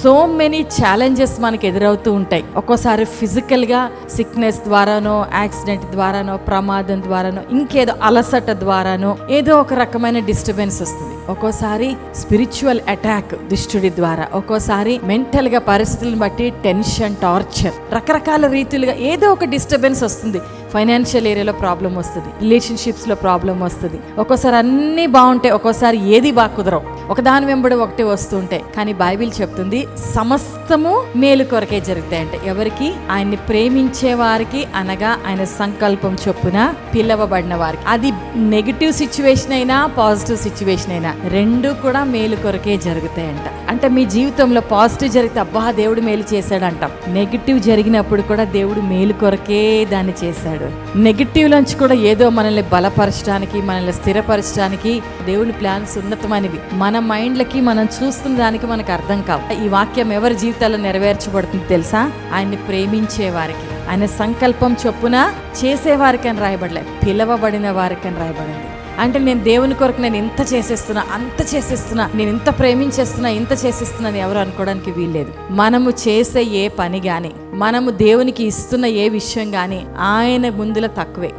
So many challenges మనకు ఎదురవుతూ ఉంటాయి. ఒక్కోసారి ఫిజికల్గా సిక్నెస్ ద్వారానో, యాక్సిడెంట్ ద్వారానో, ప్రమాదం ద్వారానో, ఇంకేదో అలసట ద్వారానో ఏదో ఒక రకమైన డిస్టర్బెన్స్ వస్తుంది. ఒక్కోసారి స్పిరిచువల్ అటాక్ దుష్టుడి ద్వారా, ఒక్కోసారి మెంటల్ గా పరిస్థితులను బట్టి టెన్షన్, టార్చర్, రకరకాల రీతిలుగా ఏదో ఒక డిస్టర్బెన్స్ వస్తుంది. ఫైనాన్షియల్ ఏరియాలో ప్రాబ్లం వస్తుంది, రిలేషన్షిప్స్ లో ప్రాబ్లం వస్తుంది. ఒక్కోసారి అన్నీ బాగుంటాయి, ఒక్కోసారి ఏది బాగా కుదరవు, ఒకదాని వెంబడి ఒకటి వస్తుంటాయి. కానీ బైబిల్ చెప్తుంది సమస్తము మేలు కొరకే జరుగుతాయంటే ఎవరికి? ఆయన్ని ప్రేమించే వారికి, అనగా ఆయన సంకల్పం చొప్పున పిలవబడిన వారికి. అది నెగిటివ్ సిచ్యువేషన్ అయినా పాజిటివ్ సిచ్యువేషన్ అయినా రెండు కూడా మేలు కొరకే జరుగుతాయంట. అంటే మీ జీవితంలో పాజిటివ్ జరిగితే అబ్బా దేవుడు మేలు చేశాడు అంటాం, నెగిటివ్ జరిగినప్పుడు కూడా దేవుడు మేలు కొరకే దాన్ని చేశాడు. నెగిటివ్ నుంచి కూడా ఏదో మనల్ని బలపరచడానికి, మనల్ని స్థిరపరచడానికి దేవుని ప్లాన్స్ ఉన్నతమైనవి. మన మైండ్లకి మనం చూస్తున్న దానికి మనకు అర్థం కావు. ఈ వాక్యం ఎవరి జీవితాల్లో నెరవేర్చబడుతుంది తెలుసా? ఆయన్ని ప్రేమించే వారికి, ఆయన సంకల్పం చొప్పున చేసేవారికి అని రాయబడలే, పిలవబడిన వారికి అని రాయబడింది. అంటే నేను దేవుని కొరకు నేను ఇంత చేసేస్తున్నా, అంత చేసేస్తున్నా, నేను ఇంత ప్రేమించేస్తున్నా, ఇంత చేసేస్తున్నా అని ఎవరు అనుకోవడానికి వీల్లేదు. మనము చేసే ఏ పని కానీ, మనము దేవునికి ఇస్తున్న ఏ విషయం కానీ ఆయన ముందులో తక్కువే.